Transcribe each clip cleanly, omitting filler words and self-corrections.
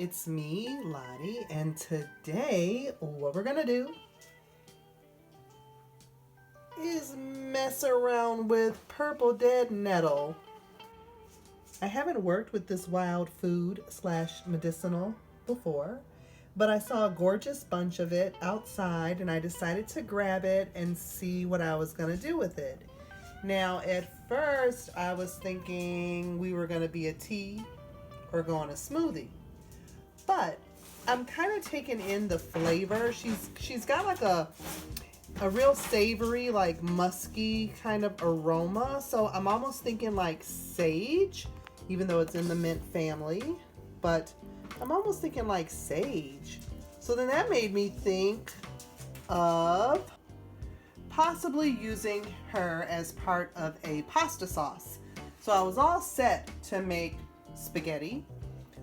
it's me, Lottie, and today what we're gonna do is mess around with purple dead nettle. I haven't worked with this wild food slash medicinal before, but I saw a gorgeous bunch of it outside and I decided to grab it and see what I was gonna do with it. Now, at first, I was thinking we were gonna be a tea or go on a smoothie. But I'm kind of taking in the flavor. She's got like a real savory, like musky kind of aroma. So I'm almost thinking like sage, even though it's in the mint family. But I'm almost thinking like sage. So then that made me think of possibly using her as part of a pasta sauce. So I was all set to make spaghetti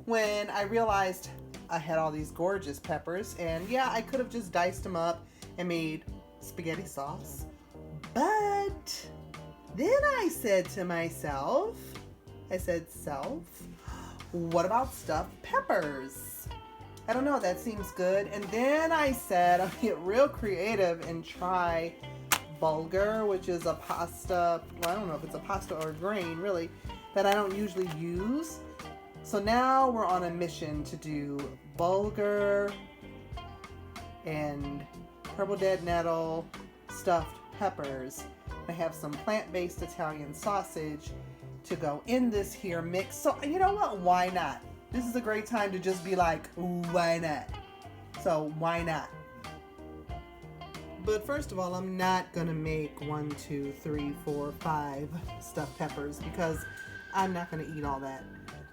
when I realized I had all these gorgeous peppers, and yeah, I could have just diced them up and made spaghetti sauce. But then I said to myself, what about stuffed peppers? I don't know, that seems good. And then I said, I'll get real creative and try bulgur, which is a pasta, well, I don't know if it's a pasta or a grain really, that I don't usually use. So now we're on a mission to do bulgur and purple dead nettle stuffed peppers. I have some plant-based Italian sausage to go in this here mix. So you know what? Why not? This is a great time to just be like, why not? So why not? But first of all, I'm not gonna make 1, 2, 3, 4, 5 stuffed peppers because I'm not gonna eat all that.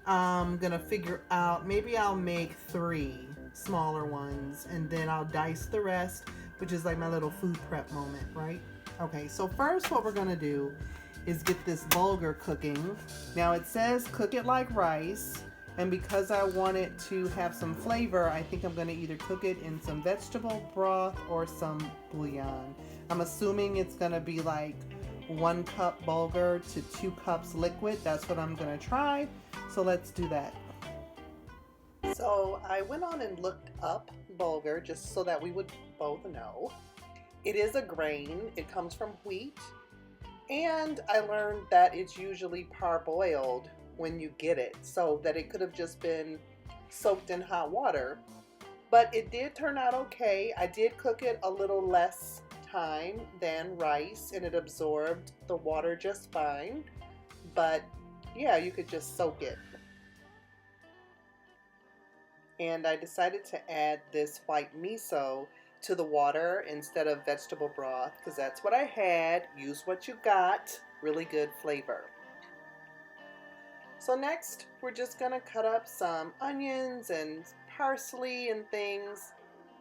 I'm gonna figure out, maybe I'll make 3 smaller ones and then I'll dice the rest, which is like my little food prep moment, right? Okay, so first what we're gonna do is get this bulgur cooking. Now it says cook it like rice, and because I want it to have some flavor, I think I'm gonna either cook it in some vegetable broth or some bouillon. I'm assuming it's gonna be like 1 cup bulgur to 2 cups liquid. That's what I'm gonna try. So let's do that. So I went on and looked up bulgur just so that we would both know. It is a grain. It comes from wheat. And I learned that it's usually parboiled when you get it, so that it could have just been soaked in hot water. But it did turn out okay. I did cook it a little less time than rice and it absorbed the water just fine. But yeah, you could just soak it. And I decided to add this white miso to the water instead of vegetable broth because that's what I had. Use what you got. Really good flavor. So next, we're just gonna cut up some onions and parsley and things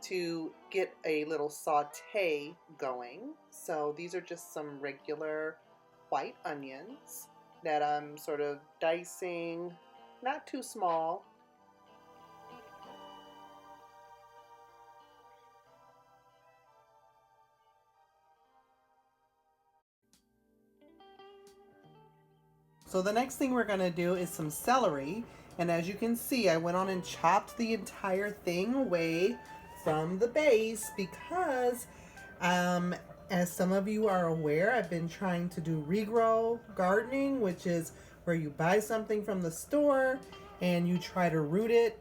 to get a little saute going. So these are just some regular white onions that I'm sort of dicing, not too small. So the next thing we're gonna do is some celery. And as you can see, I went on and chopped the entire thing away from the base because, as some of you are aware, I've been trying to do regrow gardening, which is where you buy something from the store and you try to root it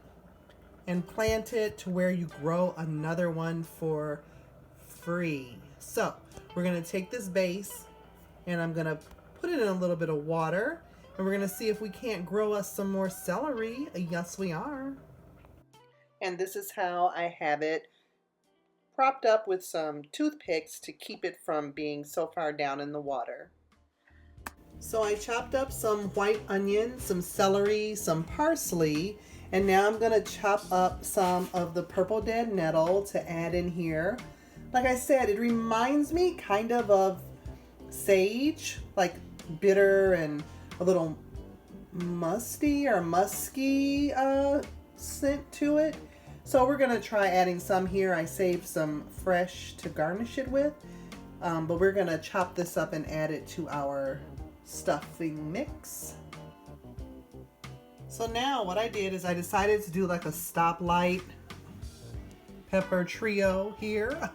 and plant it to where you grow another one for free. So we're gonna take this base and I'm gonna put it in a little bit of water and we're gonna see if we can't grow us some more celery. Yes, we are. And this is how I have it propped up with some toothpicks to keep it from being so far down in the water. So I chopped up some white onion, some celery, some parsley, and now I'm gonna chop up some of the purple dead nettle to add in here. Like I said, it reminds me kind of sage, like bitter and a little musty or musky scent to it. So we're gonna try adding some here. I saved some fresh to garnish it with, but we're gonna chop this up and add it to our stuffing mix. So now what I did is I decided to do like a stoplight pepper trio here.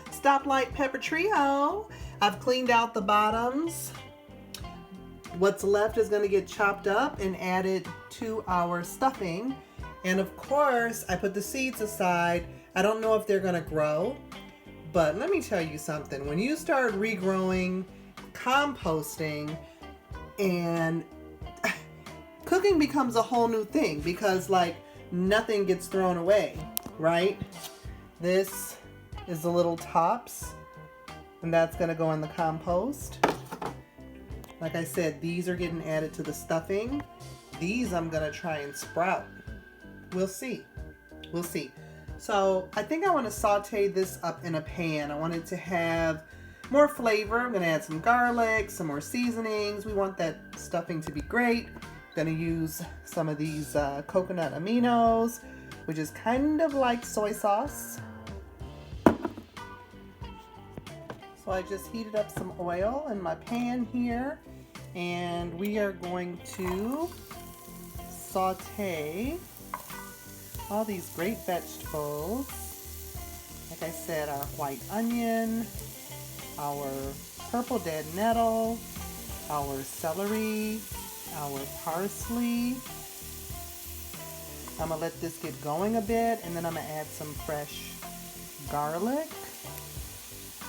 Stoplight pepper trio. I've cleaned out the bottoms. What's left is going to get chopped up and added to our stuffing. And of course, I put the seeds aside. I don't know if they're going to grow, but let me tell you something. When you start regrowing, composting, and cooking becomes a whole new thing because like nothing gets thrown away, right? This is the little tops, and that's going to go in the compost. Like I said, these are getting added to the stuffing. These I'm going to try and sprout. We'll see. We'll see. So I think I want to saute this up in a pan. I want it to have more flavor. I'm going to add some garlic, some more seasonings. We want that stuffing to be great. I'm going to use some of these coconut aminos, which is kind of like soy sauce. So I just heated up some oil in my pan here, and we are going to saute all these great vegetables. Like I said, our white onion, our purple dead nettle, our celery, our parsley. I'm gonna let this get going a bit, and then I'm gonna add some fresh garlic.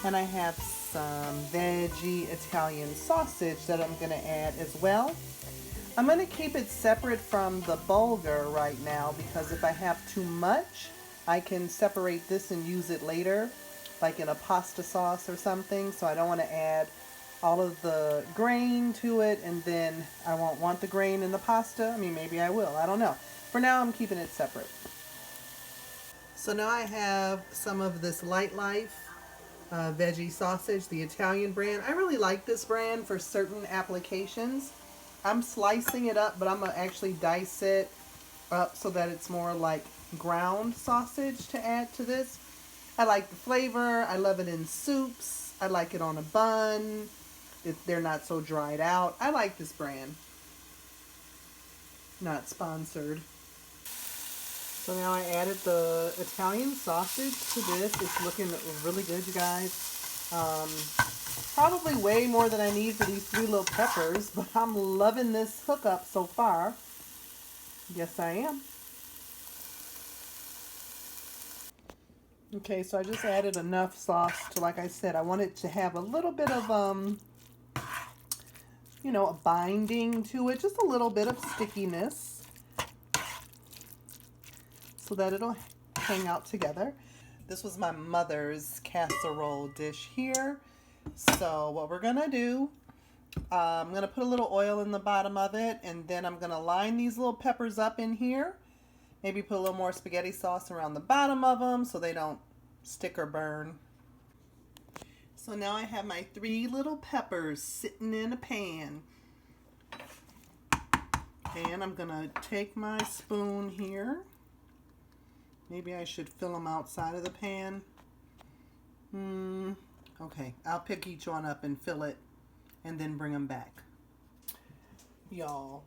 And I have some veggie Italian sausage that I'm gonna add as well. I'm gonna keep it separate from the bulgur right now because if I have too much, I can separate this and use it later, like in a pasta sauce or something. So I don't wanna add all of the grain to it and then I won't want the grain in the pasta. I mean, maybe I will, I don't know. For now, I'm keeping it separate. So now I have some of this Light Life veggie sausage, the Italian brand. I really like this brand for certain applications. I'm slicing it up, but I'm gonna actually dice it up so that it's more like ground sausage to add to this. I like the flavor. I love it in soups. I like it on a bun if they're not so dried out. I like this brand. Not sponsored. So now I added the Italian sausage to this. It's looking really good, you guys. Probably way more than I need for these 3 little peppers, but I'm loving this hookup so far. Yes, I am. Okay, so I just added enough sauce to, like I said, I want it to have a little bit of, you know, a binding to it, just a little bit of stickiness, so that it'll hang out together. This was my mother's casserole dish here. So what we're gonna do, I'm gonna put a little oil in the bottom of it, and then I'm gonna line these little peppers up in here. Maybe put a little more spaghetti sauce around the bottom of them so they don't stick or burn. So now I have my 3 little peppers sitting in a pan. And I'm gonna take my spoon here. Maybe I should fill them outside of the pan. Okay, I'll pick each one up and fill it and then bring them back. Y'all,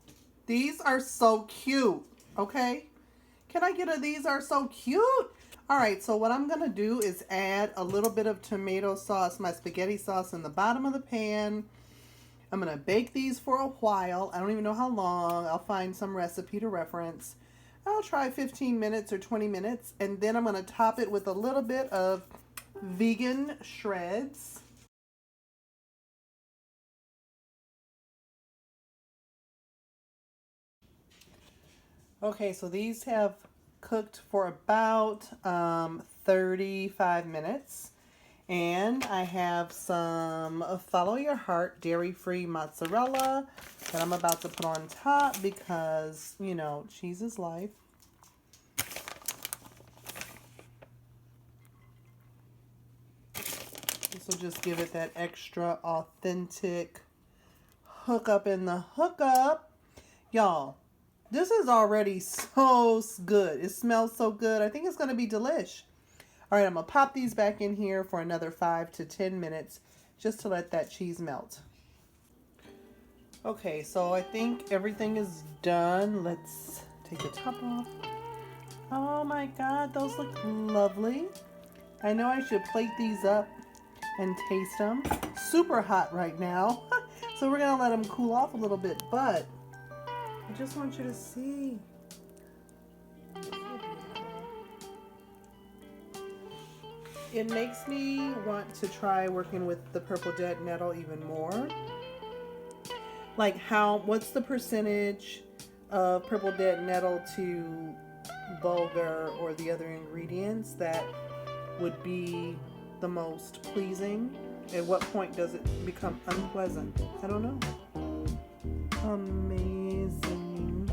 these are so cute, okay? Can I get a these are so cute? All right, so what I'm gonna do is add a little bit of tomato sauce, my spaghetti sauce in the bottom of the pan. I'm gonna bake these for a while. I don't even know how long. I'll find some recipe to reference. I'll try 15 minutes or 20 minutes, and then I'm going to top it with a little bit of vegan shreds. Okay, so these have cooked for about 35 minutes. And I have some Follow Your Heart dairy-free mozzarella that I'm about to put on top because, you know, cheese is life. This will just give it that extra authentic hookup in the hookup. Y'all, this is already so good. It smells so good. I think it's going to be delish. All right, I'm going to pop these back in here for another 5 to 10 minutes just to let that cheese melt. Okay, so I think everything is done. Let's take the top off. Oh my god, those look lovely. I know I should plate these up and taste them. Super hot right now. So we're gonna let them cool off a little bit, but I just want you to see. It makes me want to try working with the purple dead nettle even more. Like what's the percentage of purple dead nettle to bulgur or the other ingredients that would be the most pleasing? At what point does it become unpleasant? I don't know. Amazing.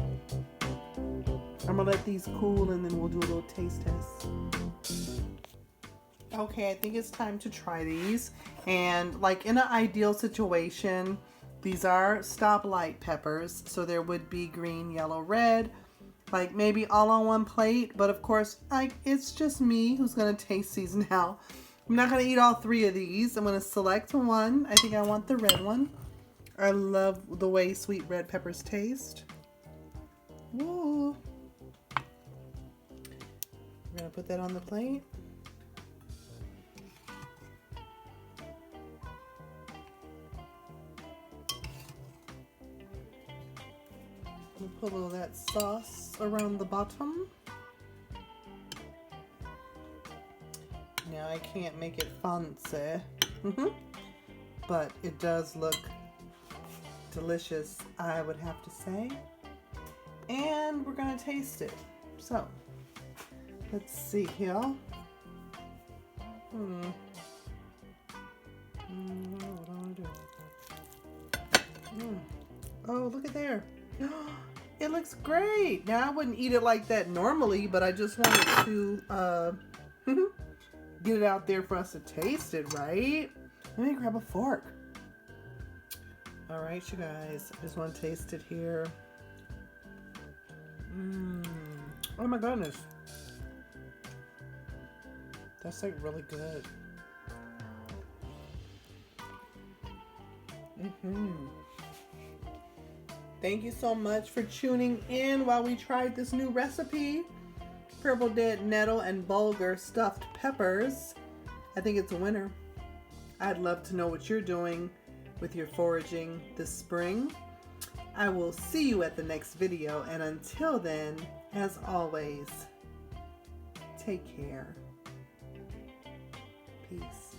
I'm gonna let these cool and then we'll do a little taste test. Okay, I think it's time to try these. And like in an ideal situation, these are stoplight peppers, so there would be green, yellow, red, like maybe all on one plate. But of course, it's just me who's gonna taste these now. I'm not gonna eat all 3 of these. I'm gonna select one. I think I want the red one. I love the way sweet red peppers taste. Woo! I'm gonna put that on the plate. Put a little of that sauce around the bottom. Now I can't make it fancy, but it does look delicious, I would have to say. And we're gonna taste it. So let's see here. What do I want to do? Oh, look at there. It looks great. Now I wouldn't eat it like that normally, but I just wanted to get it out there for us to taste it, right? Let me grab a fork. All right, you guys. I just want to taste it here. Oh my goodness. That's like really good. Thank you so much for tuning in while we tried this new recipe. Purple dead nettle and bulgur stuffed peppers. I think it's a winner. I'd love to know what you're doing with your foraging this spring. I will see you at the next video, and until then, as always, take care. Peace.